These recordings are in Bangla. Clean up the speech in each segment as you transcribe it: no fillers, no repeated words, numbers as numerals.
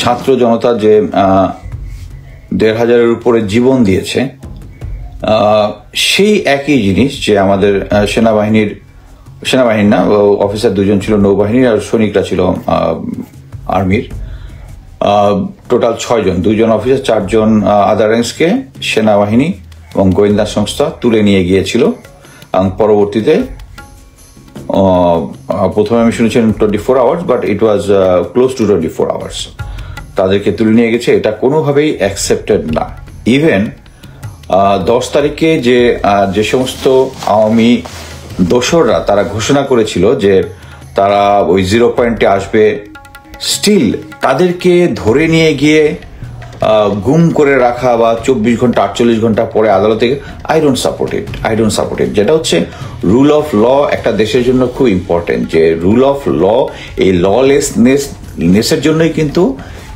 ছাত্র জনতা যে ১,৫০০-এর উপরে জীবন দিয়েছে, সেই একই জিনিস যে আমাদের সেনাবাহিনী না, অফিসার 2 জন ছিল নৌবাহিনীর, আর সৈনিকরা ছিল আর্মির। টোটাল 6 জন, 2 জন অফিসার, 4 জন আদার র্যাঙ্কসকে সেনাবাহিনী এবং গোয়েন্দা সংস্থা তুলে নিয়ে গিয়েছিল। এবং পরবর্তীতে প্রথমে আমি শুনেছিলাম 24 hours, but it was close two 24 hours তাদেরকে তুলে নিয়ে গেছে। এটা কোনোভাবেই অ্যাকসেপ্টেড না। ইভেন 10 তারিখে যে সমস্ত আওয়ামী দোসররা তারা ঘোষণা করেছিল যে তারা ওই 0 পয়েন্টে আসবে, স্টিল তাদেরকে ধরে নিয়ে গিয়ে গুম করে রাখা বা 24 ঘন্টা 48 ঘন্টা পরে আদালতে, আই ডোন্ট সাপোর্ট ইট। যেটা হচ্ছে রুল অফ ল একটা দেশের জন্য খুব ইম্পর্টেন্ট, যে রুল অফ ল, এই ললেসনেসের জন্যই কিন্তু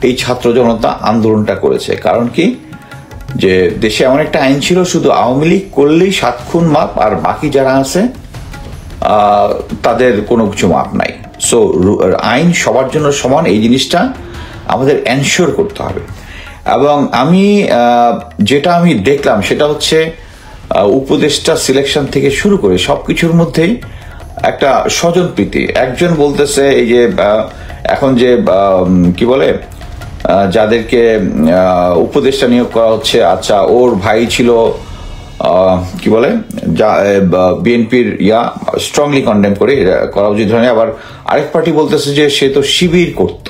এই ছাত্র জনতা আন্দোলনটা করেছে। কারণ কি, যে দেশে এমন একটা আইন ছিল, শুধু আওয়ামী লীগ করলেই 7 খুন মাপ, আর বাকি যারা আছে তাদের কোনো কিছু মাপ নাই। সো আইন সবার জন্য সমান, এই জিনিসটা আমাদের এনশিওর করতে হবে। এবং যেটা আমি দেখলাম সেটা হচ্ছে উপদেষ্টা সিলেকশন থেকে শুরু করে সবকিছুর মধ্যেই একটা স্বজনপ্রীতি। একজন বলতেছে এই যে এখন যে কি বলে, যাদেরকে উপদেষ্টা নিয়োগ করা হচ্ছে, আচ্ছা ওর ভাই ছিল কি বলে, বিএনপির স্ট্রংলি কন্ডেম করে করা উচিত হয়নি। আবার আরেক পার্টি বলতেছে যে সে তো শিবির করত।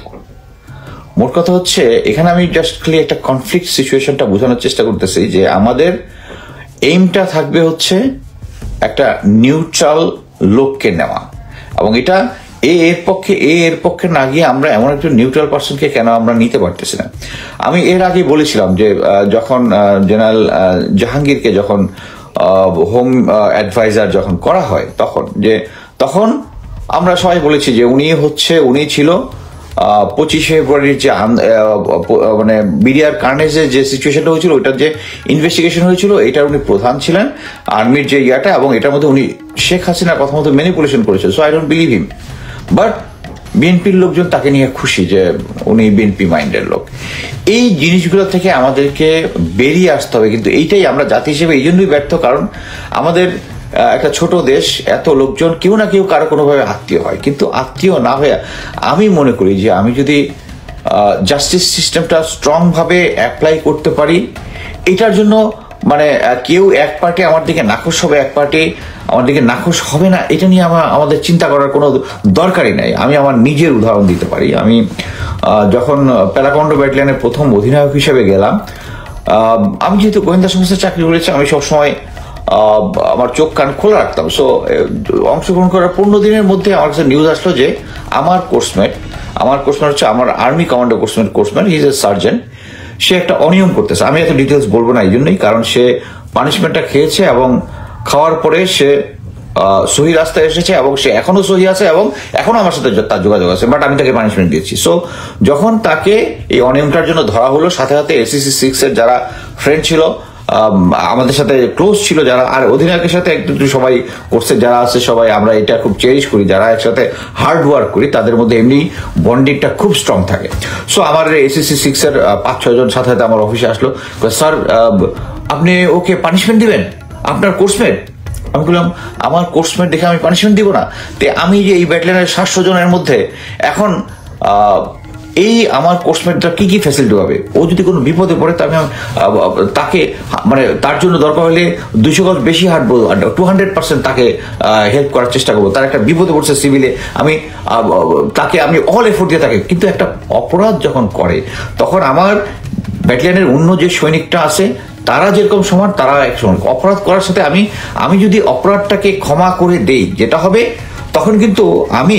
মোট কথা হচ্ছে, এখানে আমি জাস্ট খালি একটা কনফ্লিক্ট সিচুয়েশনটা বোঝানোর চেষ্টা করতেছি যে আমাদের এইমটা থাকবে হচ্ছে একটা নিউট্রাল লোককে নেওয়া, এবং এটা এর পক্ষে না গিয়ে আমরা এমন একটা নিউট্রাল পার্সনকে কেন আমরা নিতে পারতেছি না। আমি এর আগে বলেছিলাম যে যখন জেনারেল জাহাঙ্গীরকে যখন হোম অ্যাডভাইজার যখন করা হয়, তখন আমরা সবাই বলেছি যে উনি ছিল 25 ফেব্রুয়ারির যে মানে বিডিআর কার্নেজের যে সিচুয়েশনটা হয়েছিল, ওইটার যে ইনভেস্টিগেশন হয়েছিল, এটার উনি প্রধান ছিলেন, আর্মির যে এবং এটার মধ্যে উনি শেখ হাসিনার কথা মতো ম্যানিপুলেশন করেছে। So I don't believe him. But বিএনপির লোকজন তাকে নিয়ে খুশি যে উনি বিএনপি মাইন্ডের লোক। এই জিনিসগুলো থেকে আমাদেরকে বেরিয়ে আসতে হবে, কিন্তু এইটাই আমরা জাতি হিসেবে এই জন্যই ব্যর্থ, কারণ আমাদের একটা ছোট দেশ, এত লোকজন, কেউ না কেউ কারো কোনোভাবে আত্মীয় হয়, কিন্তু আত্মীয় না হয়ে আমি মনে করি যে আমি যদি জাস্টিস সিস্টেমটা স্ট্রং ভাবে অ্যাপ্লাই করতে পারি, এটার জন্য মানে কেউ এক পার্টি আমার দিকে নাখোশ হবে, এক পার্টি আমার দিকে নাখোশ হবে না, এটা নিয়ে আমাদের চিন্তা করার কোনো দরকারই নাই। আমি আমার নিজের উদাহরণ দিতে পারি। আমি যখন প্যারাকন্ডো ব্যাটালিয়নের প্রথম অধিনায়ক হিসেবে গেলাম, আমি যেহেতু গোয়েন্দা সংস্থায় চাকরি করেছি, আমি সবসময় আমার চোখ কান খোলা রাখতাম। সো অংশগ্রহণ করার 15 দিনের মধ্যে আমার কাছে নিউজ আসলো যে আমার কোর্সমেট হচ্ছে আমার army commando coursemate, he is a sergeant, সে একটা অনিয়ম করতেছে। আমি এত ডিটেলস বলবো না এই জন্যই, কারণ সে পানিশমেন্টটা খেয়েছে এবং খাওয়ার পরে সে সহি রাস্তায় এসেছে, এবং সে এখনো সহি আছে, এবং এখনো আমার সাথে তার যোগাযোগ আছে, বাট আমি তাকে পানিশমেন্ট দিয়েছি। সো যখন তাকে এই অনিয়মটার জন্য ধরা হলো, সাথে সাথে এসিসি 6 এর যারা ফ্রেন্ড ছিল, আমাদের সাথে ক্লোজ ছিল যারা, আর অধিনায়কের সাথে একটু সবাই কোর্সে যারা আছে, সবাই আমরা এটা খুব চেরিশ করি, যারা একসাথে হার্ড ওয়ার্ক করি, তাদের মধ্যে এমনি বন্ডিংটা খুব স্ট্রং থাকে। সো আমার এসিসি 6 এর 5-6 জন সাথে সাথে আমার অফিসে আসলো, স্যার আপনি ওকে পানিশমেন্ট দিবেন, আপনার কোর্সমেট। আমি বললাম আমার কোর্সমেট দেখে আমি পানিশমেন্ট দিব না? আমি যে এই ব্যাটালিয়নের 700 জনের মধ্যে এখন এই আমার কোর্সমেটটা কি কি ফ্যাসিলিটি পাবে? ও যদি কোনো বিপদে পড়ে তাকে মানে তার জন্য দরকার হলে 200 গজ বেশি হাঁটবো, 200% তাকে হেল্প করার চেষ্টা করবো। তার একটা বিপদে পড়ছে সিভিলে, আমি অল এফোর্ট দিয়ে তাকে, কিন্তু একটা অপরাধ যখন করে, তখন আমার ব্যাটালিয়নের অন্য যে সৈনিকটা আছে তারা যেরকম সমান, তারা এক সমান। অপরাধ করার সাথে আমি যদি অপরাধটাকে ক্ষমা করে দেই, যেটা হবে তখন কিন্তু আমি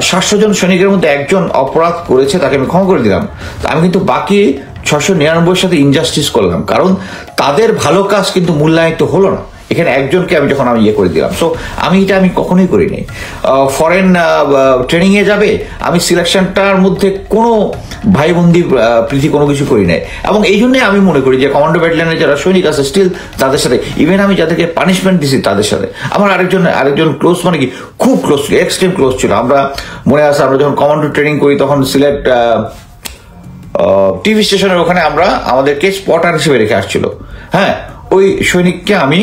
700 জন সৈনিকের মধ্যে একজন অপরাধ করেছে, তাকে আমি ক্ষমা করে দিলাম, আমি কিন্তু বাকি 699 সাথে ইনজাস্টিস করলাম, কারণ তাদের ভালো কাজ কিন্তু মূল্যায়িত হলো না। এখানে একজনকে যখন আমি করে দিলাম। সো আমি কখনোই করিনি। ফরেন ট্রেনিং এ যাবে, আমি সিলেকশনটার মধ্যে কোনো ভাই বন্দি প্রীতি কোনো কিছু করি নাই, এবং এই জন্যই আমি মনে করি যে কমান্ডো ব্যাটালিয়নের যারা সৈনিক আছে স্টিল তাদের সাথে, ইভেন আমি যাদেরকে পানিশমেন্ট দিছি তাদের সাথে আমার আরেকজন ক্লোজ, মানে কি খুব ক্লোজ ছিল, এক্সট্রিম ক্লোজ ছিল। আমরা মনে আছে, আমরা যখন কমান্ডো ট্রেনিং করি তখন সিলেট টিভি স্টেশনের ওখানে আমরা আমাদেরকে স্পটার হিসেবে রেখে আসছিল। হ্যাঁ, ওই সৈনিককে আমি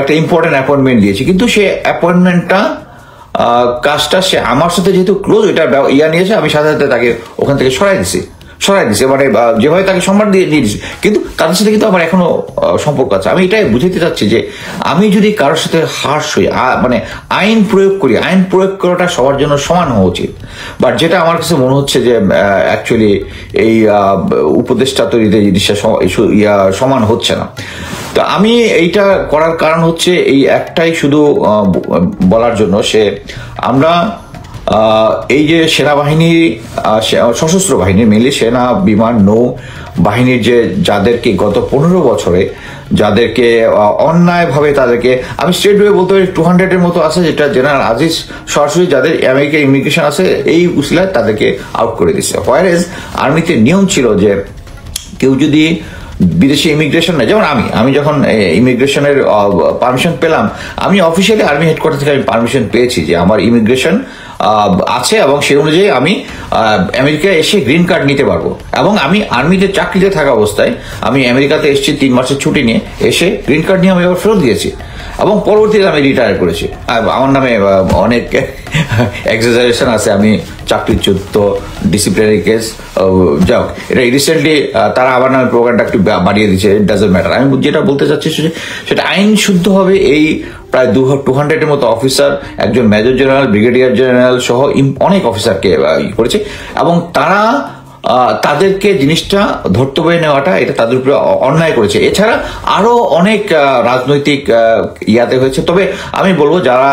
একটা ইম্পর্টেন্ট অ্যাপয়েন্টমেন্ট দিয়েছি, কিন্তু সে অ্যাপয়েন্টমেন্টটা কাজটা সে আমার সাথে যেহেতু ক্লোজ, এটা নিয়েছে, আমি সাথে সাথে তাকে ওখান থেকে সরাই দিছি, মানে যেভাবে তাকে সম্মান দিয়ে দিয়েছি, কিন্তু তাদের সাথে কিন্তু আমার এখনো সম্পর্ক আছে। আমি এটাই বুঝাতে চাচ্ছি যে আমি যদি কারোর সাথে হার্শ হই, মানে আইন প্রয়োগ করি, আইন প্রয়োগ করাটা সবার জন্য সমান হওয়া উচিত। বাট যেটা আমার কাছে মনে হচ্ছে যে অ্যাকচুয়ালি এই উপদেষ্টা তৈরিতে জিনিসটা সমান হচ্ছে না। তো আমি এইটা করার কারণ হচ্ছে এই একটাই শুধু বলার জন্য, আমরা এই যে সেনাবাহিনী, সশস্ত্র বাহিনী মেনলি সেনা, বিমান, নৌ বাহিনীর যাদেরকে গত 15 বছরে যাদেরকে অন্যায়ভাবে তাদেরকে, আমি স্টেট ওয়ে বলতে পারি 200-এর মতো আছে, যেটা জেনারেল আজিজ সরাসরি যাদের আমেরিকার ইমিগ্রেশন আছে এই উসিলায় তাদেরকে আউট করে দিচ্ছে। হোয়ারেজ আর্মিতে নিয়ম ছিল যে কেউ যদি বিদেশি ইমিগ্রেশন নেই, যেমন আমি যখন ইমিগ্রেশনের পারমিশন পেলাম, আমি অফিসিয়ালি আর্মি হেডকোয়ার্টার থেকে আমি পারমিশন পেয়েছি যে আমার ইমিগ্রেশন আছে এবং সেই অনুযায়ী আমি আমেরিকায় এসে গ্রিন কার্ড নিতে পারবো। এবং আমি আর্মিতে চাকরিতে থাকা অবস্থায় আমি আমেরিকাতে এসেছি 3 মাসের ছুটি নিয়ে, এসে গ্রিন কার্ড নিয়ে আমি আবার ফেরত দিয়েছি এবং পরবর্তীতে আমি রিটায়ার করেছি। আমার নামে অনেক এক্সাজারেশন আছে, আমি চাকরিচ্যুত, ডিসিপ্লিনারি কেস, যাক এটা রিসেন্টলি তারা আমার নামে প্রোগ্রামটা একটু বাড়িয়ে দিচ্ছে, ইট ডাজন্ট ম্যাটার। আমি যেটা বলতে চাচ্ছি সেটা আইন শুদ্ধভাবে এই প্রায় 200-এর মতো অফিসার, একজন মেজর জেনারেল, ব্রিগেডিয়ার জেনারেল সহ অনেক অফিসারকে করেছে, এবং তারা তাদেরকে জিনিসটা ধর্তব্যে নেওয়াটা এটা তাদের উপরে অন্যায় করেছে। এছাড়া আরো অনেক রাজনৈতিক ইয়াতে হয়েছে। তবে আমি বলবো যারা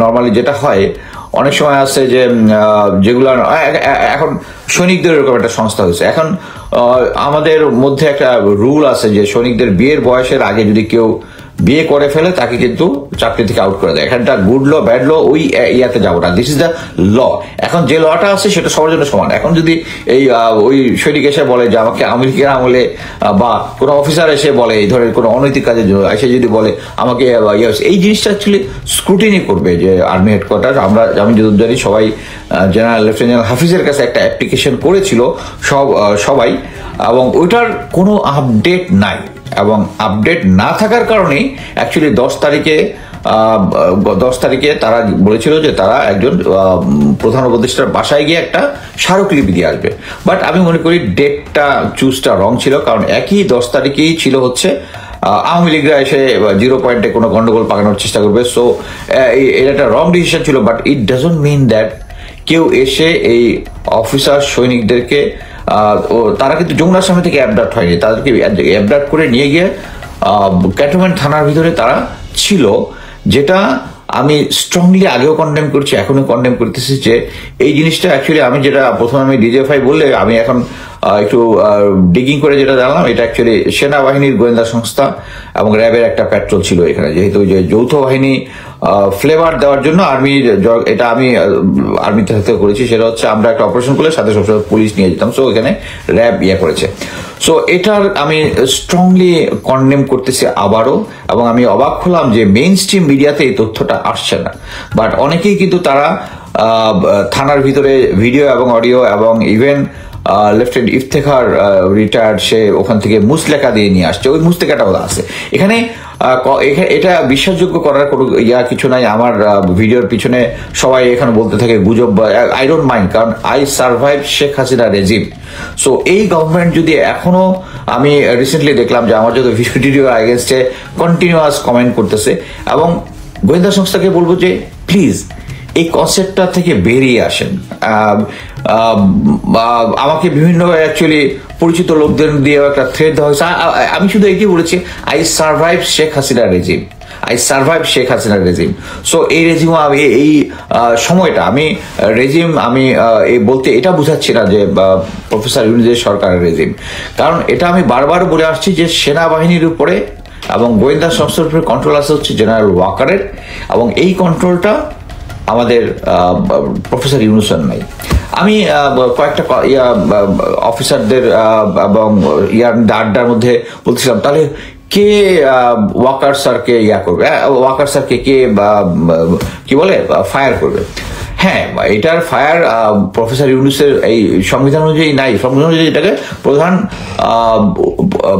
নর্মালি যেটা হয় অনেক সময় আছে যে যেগুলো এখন সৈনিকদের এরকম একটা সংস্থা হয়েছে, এখন আমাদের মধ্যে একটা রুল আছে যে সৈনিকদের বিয়ের বয়সের আগে যদি কেউ বিয়ে করে ফেলে তাকে কিন্তু চাকরি থেকে আউট করে দেয়। এখানটা গুড ল ব্যাড ল ওই ইয়াতে যাবো না, দিস ইজ দ্য ল। এখন যে লটা আছে সেটা সবার জন্য সমান। এখন যদি এই ওই সৈনিক এসে বলে যে আমাকে আমেরিকার আমলে, বা কোনো অফিসার এসে বলে এই ধরনের কোনো অনৈতিক কাজের জন্য এসে যদি বলে আমাকে, এই জিনিসটা অ্যাকচুয়ালি স্ক্রুটিনি করবে যে আর্মি হেডকোয়ার্টার। আমি যদি জানি সবাই জেনারেল লেফটেন্যান্ট হাফিজের কাছে একটা অ্যাপ্লিকেশন করেছিল সবাই, এবং ওইটার কোনো আপডেট নাই, এবং আপডেট না থাকার কারণেই অ্যাকচুয়ালি 10 তারিখে তারা বলেছিল যে তারা একজন প্রধান উপদেষ্টার বাসায় গিয়ে একটা স্মারকলিপি দিয়ে আসবে। বাট আমি মনে করি ডেটটা চুজটা রং ছিল, কারণ একই 10 তারিখেই ছিল হচ্ছে আওয়ামী লীগরা এসে 0 পয়েন্টে কোনো গন্ডগোল পাকানোর চেষ্টা করবে। সো এটা একটা রং ডিসিশন ছিল। But it doesn't mean that কেউ এসে এই অফিসার সৈনিকদেরকে, তারা কিন্তু যমুনার সামনে থেকে অ্যাবডাক্ট হয়নি, তাদেরকে অ্যাবডাক্ট করে নিয়ে গিয়ে ক্যান্টনমেন্ট থানার ভিতরে তারা ছিল, যেটা আমি স্ট্রংলি আগেও কন্ডেম করছি, এখনো কন্ডেম করতেছি যে এই জিনিসটা অ্যাকচুয়ালি আমি যেটা প্রথমে আমি ডিজিএফআই বললে আমি এখন একটু ডিগিং করে যেটা জানলাম, এটা অ্যাকচুয়ালি সেনাবাহিনীর গোয়েন্দা সংস্থা এবং র্যাবের একটা পেট্রোল ছিল এখানে, যেহেতু যে যৌথ বাহিনী ফ্লেভার দেওয়ার জন্য এটা আমি আর্মিতে সাথে করেছি, সেটা হচ্ছে আমরা একটা অপারেশন করলে সাথে সবসময় পুলিশ নিয়ে যেতাম। সো এখানে র্যাব করেছে। সো এটার আমি স্ট্রংলি কন্ডেম করতেছি আবারও, এবং আমি অবাক হলাম যে মেইন স্ট্রিম মিডিয়াতে এই তথ্যটা আসছে না। বাট অনেকেই কিন্তু তারা থানার ভিতরে ভিডিও এবং অডিও এবং ইভেন লেফটেন্যান্ট ইফতেখার রিটায়ার্ড, সে ওখান থেকে মুসলেখা দিয়ে নিয়ে আসছে, ওই মুসলেখাটাও আছে এখানে। এটা বিশ্বাসযোগ্য করার কোনো কিছু নাই। আমার ভিডিওর পিছনে সবাই এখানে বলতে থাকে গুজব, আই ডোন্ট মাইন্ড, কারণ I survive Sheikh Hasina regime. So এই গভর্নমেন্ট যদি এখনো, আমি রিসেন্টলি দেখলাম যে আমার যত ভিডিও এগেনস্টে কন্টিনিউয়াস কমেন্ট করতেছে, এবং গোয়েন্দা সংস্থাকে বলবো যে প্লিজ এই কনসেপ্টটা থেকে বেরিয়ে আসেন। আমাকে বিভিন্ন অ্যাকচুয়ালি পরিচিত লোকদের দিয়ে একটা থ্রেড দেওয়া হয়েছে, আমি শুধু এটি বলেছি I survive Sheikh Hasina regime, I survive Sheikh Hasina regime. So এই রেজিম, আমি এই সময়টা আমি রেজিম, আমি বলতে এটা বুঝাচ্ছি না যে প্রফেসর ইউনূসের সরকারের রেজিম, কারণ এটা আমি বারবার বলে আসছি যে সেনাবাহিনীর উপরে এবং গোয়েন্দা সংস্থার উপরে কন্ট্রোল আছে হচ্ছে জেনারেল ওয়াকারের, এবং এই কন্ট্রোলটা আমাদের প্রফেসর ইউনূসের নাই। আমি কয়েকটা অফিসারদের এবং আড্ডার মধ্যে বলছিলাম, তাহলে কে ওয়াকার স্যারকে করবে, ওয়াকার স্যারকে কে কি বলে ফায়ার করবে। হ্যাঁ, এটার ফায়ার প্রফেসর ইউনূসের এই সংবিধান অনুযায়ী নাই। সংবিধান অনুযায়ী এটাকে প্রধান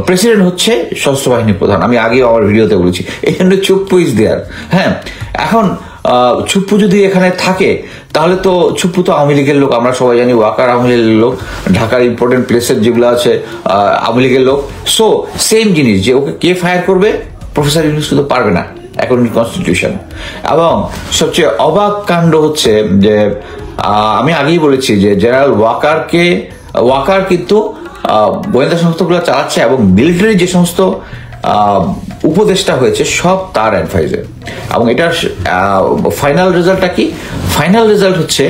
প্রেসিডেন্ট হচ্ছে সশস্ত্র বাহিনীর প্রধান। আমি আগে আমার ভিডিওতে বলেছি, এখানে চুপ্পু ইজ দেয়ার। হ্যাঁ, এখন চুপ্পু যদি এখানে থাকে তাহলে তো চুপ্পু তো আওয়ামী লীগের লোক, আমরা সবাই জানি ওয়াকার আওয়ামী লীগের লোক, ঢাকার ইম্পর্টেন্ট প্লেসের যেগুলো আছে আওয়ামী লীগের লোক। সো সেম জিনিস যে ওকে কে ফায়ার করবে, প্রফেসর ইউনূস কিন্তু পারবে না অ্যাকর্ডিং টু কনস্টিটিউশন। এবং সবচেয়ে অবাক কাণ্ড হচ্ছে যে আমি আগেই বলেছি যে জেনারেল ওয়াকার কিন্তু গোয়েন্দা সংস্থাগুলো চালাচ্ছে এবং মিলিটারি যে সমস্ত উপদেষ্টা হয়েছে সব তার অ্যাডভাইজে। এবং এটার ফাইনাল রেজাল্টটা কি? ফাইনাল রেজাল্ট হচ্ছে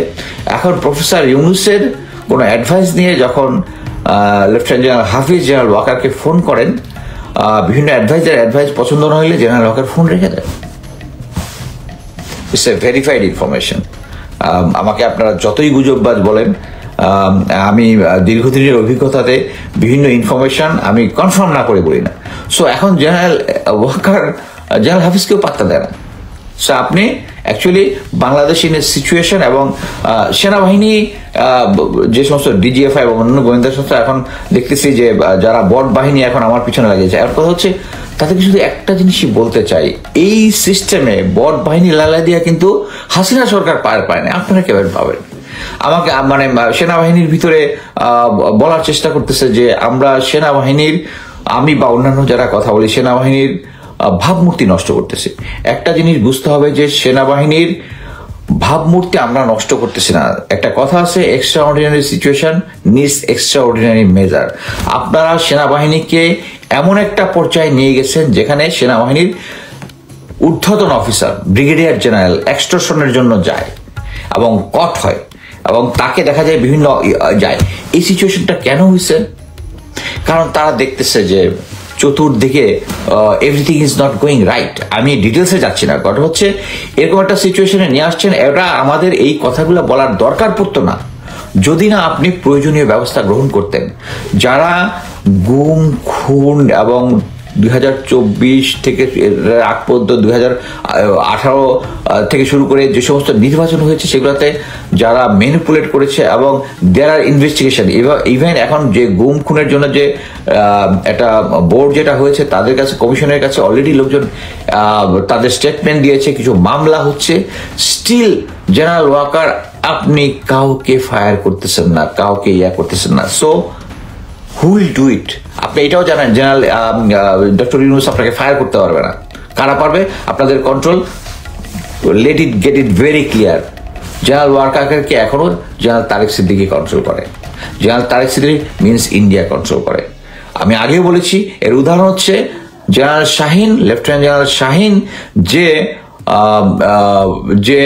এখন প্রফেসর ইউনূসের কোনো অ্যাডভাইস নিয়ে যখন লেফটেন্যান্ট জেনারেল হাফিজ জেনারেল ওয়াকারকে ফোন করেন, বিভিন্ন অ্যাডভাইস পছন্দ না হলে জেনারেল ওয়াকার ফোন রেখে দেয়। It's a verified information. আমাকে আপনারা যতই গুজববাজ বলেন, আমি দীর্ঘদিনের অভিজ্ঞতাতে বিভিন্ন ইনফরমেশন আমি কনফার্ম না করে বলি না। সো এখন জেনারেল ওয়াকার জেনারেল হাফিজকেও পাত্তা দেয় না। সো আপনি অ্যাকচুয়ালি বাংলাদেশের সিচুয়েশন এবং সেনাবাহিনী যে সমস্ত ডিজিএফআই এবং অন্য গোয়েন্দা সংস্থা এখন দেখতেছি যে যারা বট বাহিনী এখন আমার পিছনে লাগিয়েছে, এর কথা হচ্ছে তাদেরকে শুধু একটা জিনিসই বলতে চাই, এই সিস্টেমে বট বাহিনী লালা দিয়া কিন্তু হাসিনা সরকার পার পায় না। আপনারা কেভাবে পাবেন? আমাকে মানে সেনাবাহিনীর ভিতরে বলার চেষ্টা করতেছে যে আমরা সেনাবাহিনীর, আমি বা অন্যান্য যারা কথা বলি, সেনাবাহিনীর ভাবমূর্তি নষ্ট করতেছে। একটা জিনিস বুঝতে হবে যে সেনাবাহিনীর ভাবমূর্তি আমরা নষ্ট করতেছি না। একটা কথা আছে, extra ordinary situation needs extra ordinary measure. আপনারা সেনাবাহিনীকে এমন একটা পর্যায়ে নিয়ে গেছেন যেখানে সেনাবাহিনীর ঊর্ধ্বতন অফিসার ব্রিগেডিয়ার জেনারেল এক্সটর্শনের জন্য যায় এবং কট হয় এবং তাকে দেখা যায় বিভিন্ন যায়। এই সিচুয়েশনটা কেন হয়েছে? কারণ তারা দেখতেছে যে চতুর্দিকে everything is not going right. আমি ডিটেলসে যাচ্ছি না, কথা হচ্ছে এরকম একটা সিচুয়েশনে নিয়ে আসছেন। এটা আমাদের এই কথাগুলো বলার দরকার পড়তো না যদি না আপনি প্রয়োজনীয় ব্যবস্থা গ্রহণ করতেন। যারা গুম খুন এবং 2024 থেকে আগ পর্যন্ত 2018 থেকে শুরু করে যে সমস্ত নির্বাচন হয়েছে সেগুলোতে যারা ম্যানিপুলেট করেছে এবং দেয়ার আর ইনভেস্টিগেশন, ইভেন এখন যে গুম খুনের জন্য যে একটা বোর্ড যেটা হয়েছে তাদের কাছে, কমিশনের কাছে অলরেডি লোকজন তাদের স্টেটমেন্ট দিয়েছে, কিছু মামলা হচ্ছে। স্টিল জেনারেল ওয়াকার আপনি কাউকে ফায়ার করতেছেন না, কাউকে করতেছেন না। So who will do it? আপনি এটাও জানেন জেনারেল ডক্টর ইউনূস আপনাকে ফায়ার করতে পারবে না। কারা পারবে? আপনাদের control. Let it get it very clear. General ওয়াকারকে এখনো জেনারেল তারেক সিদ্দিকী কন্ট্রোল করে। General Tarique Siddique means India control করে। আমি আগেও বলেছি, এর উদাহরণ হচ্ছে general Shaheen, lieutenant general Shaheen যে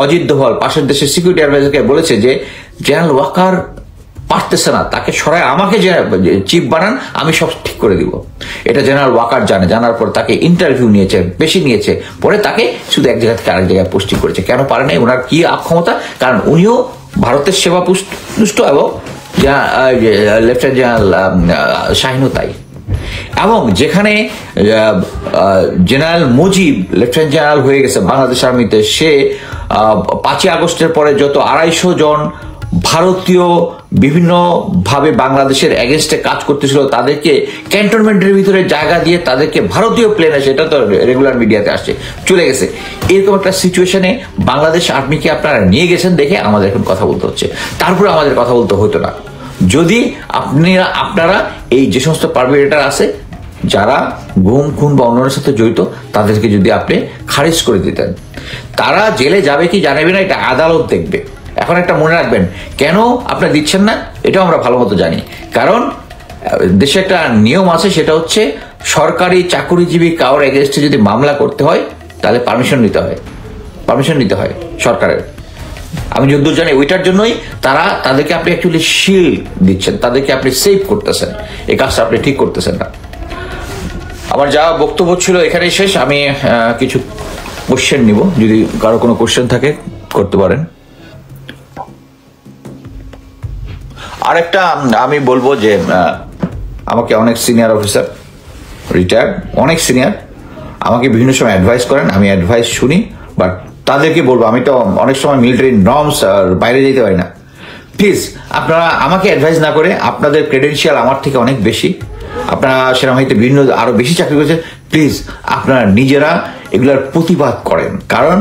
অজিত দোভাল পাশের দেশের সিকিউরিটি অ্যাডভাইজারকে বলেছে যে জেনারেল ওয়াকার পারতেছে না, তাকে সরাই আমাকে চিফ বানান, আমি সব ঠিক করে দিব। এটা জেনারেল ওয়াকার জানে। জানার পর তাকে ইন্টারভিউ নিয়েছে, বেশি নিয়েছে, পরে তাকে শুধু এক জায়গা থেকে আরেক জায়গায় পোস্টিং করেছে। কেন পারে নাই? ওনার কি অক্ষমতা? কারণ উনিও ভারতের সেবা পুষ্ট এবং লেফটেন্যান্ট জেনারেল শাহিনও তাই। এবং যেখানে জেনারেল মুজিব লেফটেন্যান্ট জেনারেল হয়ে গেছে বাংলাদেশ আর্মিতে, সে 5ই আগস্টের পরে যত 250 জন ভারতীয় বিভিন্ন ভাবে বাংলাদেশের এগেনস্টে কাজ করতেছিল তাদেরকে ক্যান্টনমেন্টের ভিতরে জায়গা দিয়ে তাদেরকে ভারতীয় প্লেনে, সেটা তো রেগুলার মিডিয়াতে আসছে, চলে গেছে। এরকম একটা সিচুয়েশনে বাংলাদেশ আর্মিকে আপনারা নিয়ে গেছেন দেখে আমাদের এখন কথা বলতে হচ্ছে। তারপরে আমাদের কথা বলতে হতো না যদি আপনারা এই যে সমস্ত পারমিনেটার আছে যারা গুম খুন বা অন্যের সাথে জড়িত তাদেরকে যদি আপনি খারিজ করে দিতেন, তারা জেলে যাবে কি জানাবে না, এটা আদালত দেখবে। এখন একটা মনে রাখবেন, কেন আপনারা দিচ্ছেন না এটাও আমরা ভালো মতো জানি। কারণ দেশে একটা নিয়ম আছে, সেটা হচ্ছে সরকারি চাকরিজীবী কারোর এগেনস্টে যদি মামলা করতে হয় তাহলে পারমিশন নিতে হয় সরকারের। আমি যদ্দূর জানি ওইটার জন্যই তাদেরকে আপনি অ্যাকচুয়ালি শিল্ড দিচ্ছেন, তাদেরকে আপনি সেভ করতেছেন। এই কাজটা আপনি ঠিক করতেছেন না। আমার যা বক্তব্য ছিল এখানেই শেষ। আমি কিছু কোশ্চেন নিব, যদি কারো কোনো কোশ্চেন থাকে করতে পারেন। আরেকটা আমি বলবো যে আমাকে অনেক সিনিয়র অফিসার, রিটায়ার্ড অনেক সিনিয়র, আমাকে বিভিন্ন সময় অ্যাডভাইস করেন, আমি অ্যাডভাইস শুনি, বাট তাদেরকে বলবো, আমি তো অনেক সময় মিলিটারি নর্মস আর বাইরে যেতে পারি না, প্লিজ আপনারা আমাকে অ্যাডভাইস না করে, আপনাদের ক্রেডেন্সিয়াল আমার থেকে অনেক বেশি, আপনারা সেনাবাহিনীতে বিভিন্ন আরো বেশি চাকরি করেছেন, প্লিজ আপনারা নিজেরা এগুলার প্রতিবাদ করেন। কারণ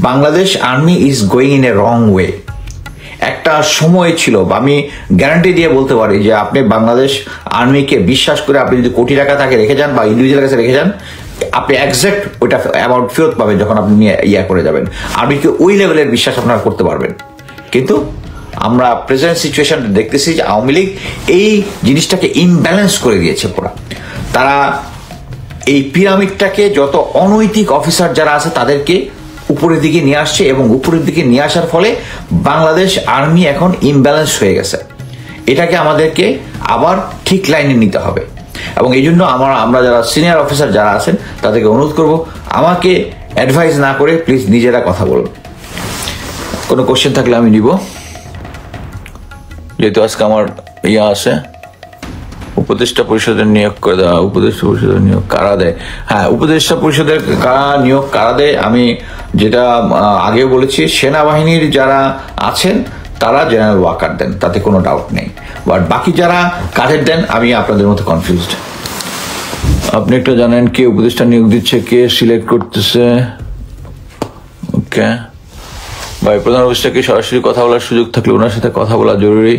Bangladesh army is going in a wrong way. একটা সময় ছিল, আমি গ্যারান্টি দিয়ে বলতে পারি যে আপনি বাংলাদেশ আর্মিকে বিশ্বাস করে আপনি যদি কোটি টাকা তাকে রেখে যান বা ইন্ডিভিজুয়াল কাছে রেখে যান, আপনি এক্সাক্ট ওইটা অ্যামাউন্ট ফেরত পাবেন যখন আপনি ইয়া করে যাবেন। আর্মিকে ওই লেভেলের বিশ্বাস আপনারা করতে পারবেন। কিন্তু আমরা প্রেজেন্ট সিচুয়েশন দেখতেছি যে আওয়ামী লীগ এই জিনিসটাকে ইমব্যালেন্স করে দিয়েছে পুরা। তারা এই পিরামিডটাকে যত অনৈতিক অফিসার যারা আছে তাদেরকে উপরের দিকে নিয়ে আসছে, এবং উপরের দিকে নিয়ে আসার ফলে বাংলাদেশ আর্মি এখন ইমব্যালেন্স হয়ে গেছে। এটাকে আমাদেরকে আবার ঠিক লাইনে নিতে হবে, এবং এই জন্য আমরা যারা সিনিয়র অফিসার যারা আছেন তাদেরকে অনুরোধ করব, আমাকে অ্যাডভাইস না করে প্লিজ নিজেরা কথা বলুন। কোনো কোশ্চেন থাকলে আমি নিব, যেহেতু আজকে আমার ইয়া আছে। উপদেষ্টা পরিষদের নিয়োগ করে দেওয়া, উপদেষ্টা পরিষদের নিয়োগ কারা দেয়? হ্যাঁ, উপদেষ্টা পরিষদের নিয়োগ কারা দেয় আমি যেটা আগেও বলেছি, সেনাবাহিনীর যারা আছেন তারা জেনারেল ওয়াকার দেন, তাতে কোনো ডাউট নেই। বাট বাকি যারা কাজের দেন আমি আপনাদের মতো কনফিউজড। আপনি একটা জানেন কে উপদেষ্টা নিয়োগ দিচ্ছে, কে সিলেক্ট করতেছে? ওকে ভাই, প্রধান উপদেষ্টাকে সরাসরি কথা বলার সুযোগ থাকলে ওনার সাথে কথা বলা জরুরি।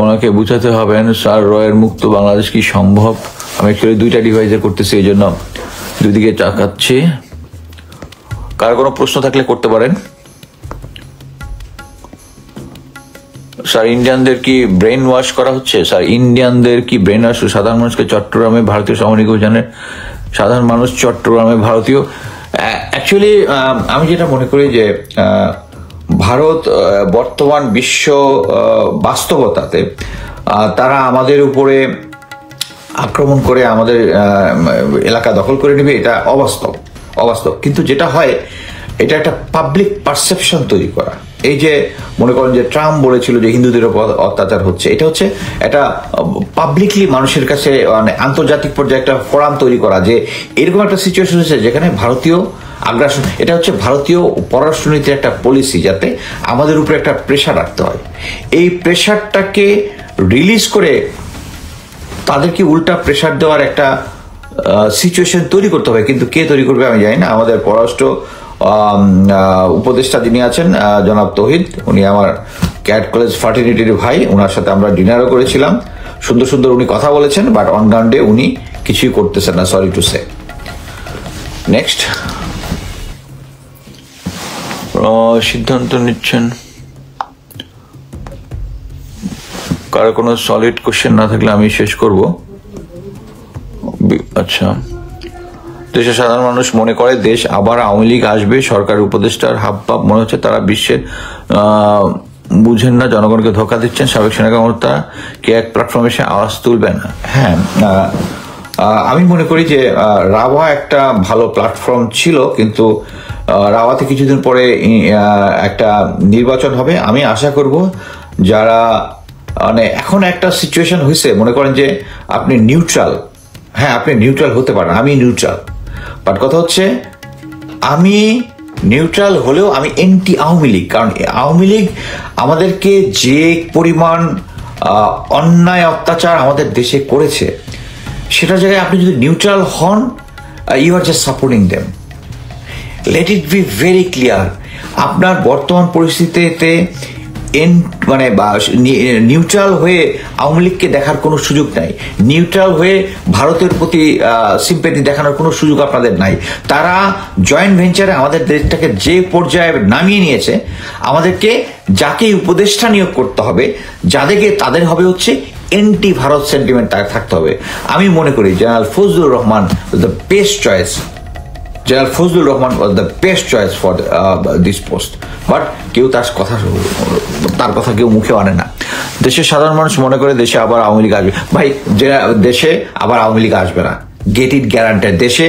ওনাকে বুঝাতে হবেন স্যার রয়ের মুক্ত বাংলাদেশ কি সম্ভব। আমি অ্যাকচুয়ালি দুইটা ডিভাইসে করতেছি, এই জন্য দুদিকে চাকাচ্ছি। কার কোনো প্রশ্ন থাকলে করতে পারেন। স্যার ইন্ডিয়ানদের কি ব্রেন ওয়াশ করা হচ্ছে? স্যার ইন্ডিয়ানদের কি ব্রেন ওয়াশ? সাধারণ মানুষকে চট্টগ্রামে ভারতীয় সামরিক অভিযানের সাধারণ মানুষ চট্টগ্রামে ভারতীয়, অ্যাকচুয়ালি আমি যেটা মনে করি যে ভারত বর্তমান বিশ্ব বাস্তবতাতে তারা আমাদের উপরে আক্রমণ করে আমাদের এলাকা দখল করে নেবে, এটা অবাস্তব। কিন্তু যেটা হয়, এটা একটা পাবলিক পারসেপশন তৈরি করা। এই যে মনে করেন যে ট্রাম্প বলেছিল যে হিন্দুদের উপর অত্যাচার হচ্ছে, এটা হচ্ছে একটা পাবলিকলি মানুষের কাছে মানে আন্তর্জাতিক পর্যায়ে একটা ফোরাম তৈরি করা যে এরকম একটা সিচুয়েশন হচ্ছে যেখানে ভারতীয় আগ্রাসন, এটা হচ্ছে ভারতীয় পররাষ্ট্রনীতির একটা পলিসি, যাতে আমাদের উপরে একটা প্রেশার রাখতে হয়। এই প্রেশারটাকে রিলিজ করে তাদেরকে উল্টা প্রেশার দেওয়ার একটা সিচুয়েশন তৈরি করতে হবে। কিন্তু কে তৈরি করবে আমি জানি না। আমাদের পররাষ্ট্র উপদেষ্টা যিনি আছেন জনাব তৌহিদ, উনি আমার ক্যাট কলেজ ফার্টিনিটির ভাই, ওনার সাথে আমরা ডিনারও করেছিলাম। সুন্দর সুন্দর উনি কথা বলেছেন, বাট অন গ্রাউন্ডে উনি কিছুই করতেছেন না, সরি টু সে। নেক্সট, সিদ্ধান্ত নিচ্ছেন কারো কোনো সলিড কোশ্চেন না থাকলে আমি শেষ করব। আচ্ছা, দেশের সাধারণ মানুষ মনে করে দেশ আবার আওয়ামী লীগ আসবে। সরকার উপদেষ্টার হাবভাব মনে হচ্ছে তারা বিশ্বের বুঝেন না, জনগণকে ধোকা দিচ্ছেন। সাবেক সেনা কর্মকর্তা কে এক প্ল্যাটফর্মে এসে আওয়াজ তুলবেন? হ্যাঁ, আমি মনে করি যে রাওয়া একটা ভালো প্ল্যাটফর্ম ছিল, কিন্তু রাওয়াতে কিছুদিন পরে একটা নির্বাচন হবে। আমি আশা করব যারা মানে এখন একটা সিচুয়েশন হয়েছে, মনে করেন যে আপনি নিউট্রাল, হ্যাঁ আপনি নিউট্রাল হতে পারেন, আমি নিউট্রাল, বাট কথা হচ্ছে আমি নিউট্রাল হলেও আমি এন্টি আওয়ামী লীগ। কারণ আওয়ামী লীগ আমাদেরকে যে পরিমাণ অন্যায় অত্যাচার আমাদের দেশে করেছে, সেটা জায়গায় আপনি যদি নিউট্রাল হন, you are just supporting them. Let it be very clear, আপনার বর্তমান পরিস্থিতিতে মানে নিউট্রাল হয়ে আওয়ামী লীগকে দেখার কোনো সুযোগ নাই, নিউট্রাল হয়ে ভারতের প্রতি সিম্প্যাথি দেখানোর কোনো সুযোগ আপনাদের নাই। তারা জয়েন্ট ভেঞ্চারে আমাদের দেশটাকে যে পর্যায়ে নামিয়ে নিয়েছে, আমাদেরকে যাকে উপদেষ্টা নিয়োগ করতে হবে, যাদেরকে তাদের হবে হচ্ছে এন্টি ভারত সেন্টিমেন্ট থাকতে হবে। আমি মনে করি general Fazlur Rahman the best choice. General Fazlur Rahman was the best choice for this post, but কেউ তার কথা কেউ মুখে আনে না। দেশের সাধারণ মানুষ মনে করে দেশে আবার আওয়ামী লীগ আসবে। ভাই, দেশে আবার আওয়ামী লীগ আসবে না। গেট ইট গ্যারান্টেড, দেশে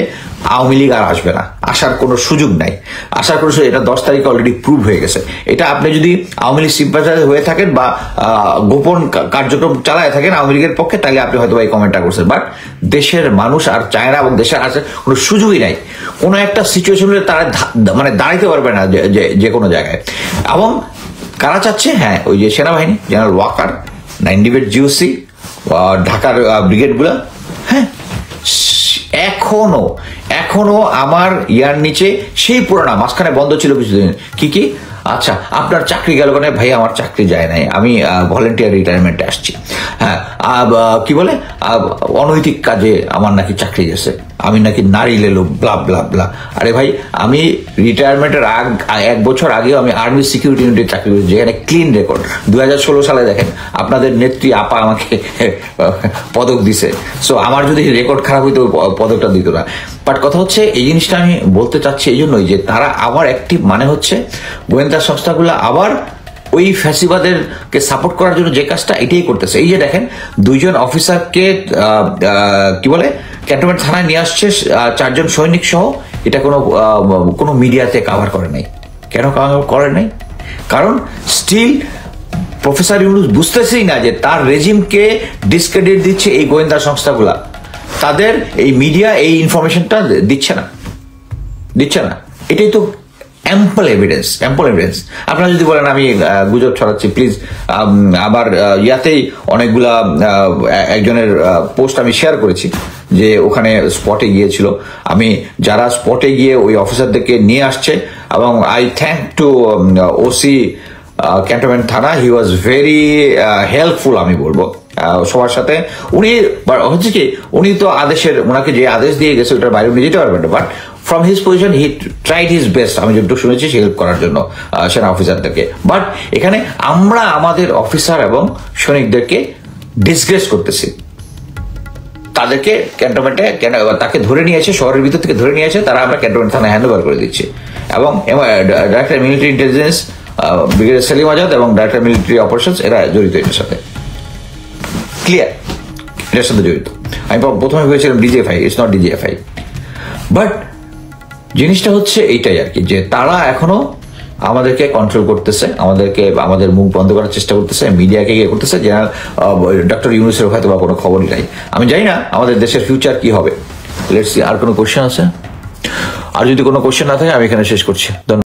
আওয়ামী লীগ আর আসবে না, আসার কোনো সুযোগ নাই, আসার কোনো সুযোগ, এটা 10 তারিখে অলরেডি প্রুভ হয়ে গেছে। এটা আপনি যদি আওয়ামী লীগ সিম্পাথাইজার হয়ে থাকেন বা গোপন কার্যক্রম চালায় থাকেন আওয়ামী লীগের পক্ষে, তাহলে আপনি হয়তো এই কমেন্টটা করছেন। বাট দেশের মানুষ আর চায় না, এবং দেশের আসার কোনো সুযোগই নাই। কোনো একটা সিচুয়েশনে তারা মানে দাঁড়াইতে পারবে না যে কোনো জায়গায়। এবং কারা চাচ্ছে? হ্যাঁ, ওই যে সেনাবাহিনী, জেনারেল ওয়াকার, 98 জিওসি, ঢাকার ব্রিগেডগুলো। হ্যাঁ, এখনো আমার ইয়ার নিচে সেই পুরানা, মাঝখানে বন্ধ ছিল কিছুদিন। কি আচ্ছা, আপনার চাকরি গেল কেন? ভাই আমার চাকরি যায় নাই, আমি ভলেন্টিয়ার রিটায়ারমেন্টে আসছি। হ্যাঁ, কি বলে অনৈতিক কাজে আমার নাকি চাকরি গেছে, আমি নাকি নারী লেলো, ব্লা ব্লা ব্লা। আরে ভাই, আমি রিটায়ারমেন্টের 1 বছর আগেও আমি আর্মি সিকিউরিটি ইউনিটে চাকরি করেছি, যেখানে ক্লিন রেকর্ড। 2016 সালে দেখেন আপনাদের নেত্রী আপা আমাকে পদক দিছে। সো আমার যদি রেকর্ড খারাপ হইতো পদকটা দিত না। বাট কথা হচ্ছে, এই জিনিসটা আমি বলতে চাচ্ছি এই জন্যই যে তারা আবার অ্যাক্টিভ, মানে হচ্ছে গোয়েন্দা সংস্থাগুলো আবার ওই ফ্যাসিবাদেরকে সাপোর্ট করার জন্য যে কাজটা এটাই করতেছে। এই যে দেখেন, 2 জন অফিসারকে কি বলে ক্যান্টনমেন্ট থানায় নিয়ে আসছে, 4 জন সৈনিক সহ। এটা কোনো মিডিয়াতে কাভার করে নাই। কেন কাভার করে নাই? কারণ স্টিল প্রফেসর ইউনূস বুঝতেছেই না যে তার রেজিমকে ডিসক্রেডিট দিচ্ছে এই গোয়েন্দা সংস্থাগুলা। তাদের এই মিডিয়া এই ইনফরমেশনটা দিচ্ছে না। এটাই তো অ্যাম্পল এভিডেন্স। আপনারা যদি বলেন আমি গুজব ছড়াচ্ছি, প্লিজ আবার ইয়াতেই অনেকগুলা একজনের পোস্ট আমি শেয়ার করেছি যে ওখানে স্পটে গিয়েছিল। আমি যারা স্পটে গিয়ে ওই অফিসারদেরকে নিয়ে আসছে, এবং I thank two OC cantonment থানা, হি ওয়াজ ভেরি হেল্পফুল আমি বলবো সবার সাথে। উনি হচ্ছে কি, উনি তো ওনাকে যে আদেশ দিয়ে গেছে ওটার বাইরে উনি যেতে পারবেন না, but from his position he tried his best. আমি যতটুকু শুনেছি সে হেল্প করার জন্য সেনা অফিসারদেরকে। বাট এখানে আমরা আমাদের অফিসার এবং সৈনিকদেরকে ডিসগ্রেস করতেছি। তাদেরকে ক্যান্টনমেন্টে তাকে ধরে নিয়েছে, শহরের ভিতর থেকে ধরে নিয়েছে, তারা আমরা ক্যান্টনমেন্ট থানায় হ্যান্ড ওভার করে দিচ্ছি। এবং director military intelligence brigadier Selim Azad এবং ডাইরেক্টর মিলিটারি অপারেশনস, এরা জড়িত এটার সাথে, ক্লিয়ার, এটার সাথে জড়িত। আমি প্রথমে ভেবেছিলাম DGFI, it's not DGFI. But জিনিসটা হচ্ছে এইটাই আর কি, যে তারা এখনো আমাদেরকে কন্ট্রোল করতেছে, আমাদের মুখ বন্ধ করার চেষ্টা করতেছে, মিডিয়াকে ইয়ে করতেছে। জেনারেল ডক্টর ইউনূসের হয়তো বা কোনো খবরই নাই। আমি জানি না আমাদের দেশের ফিউচার কি হবে। Let's see. আর কোনো কোশ্চেন আছে? আর যদি কোনো কোশ্চেন না থাকে আমি এখানে শেষ করছি। ধন্যবাদ।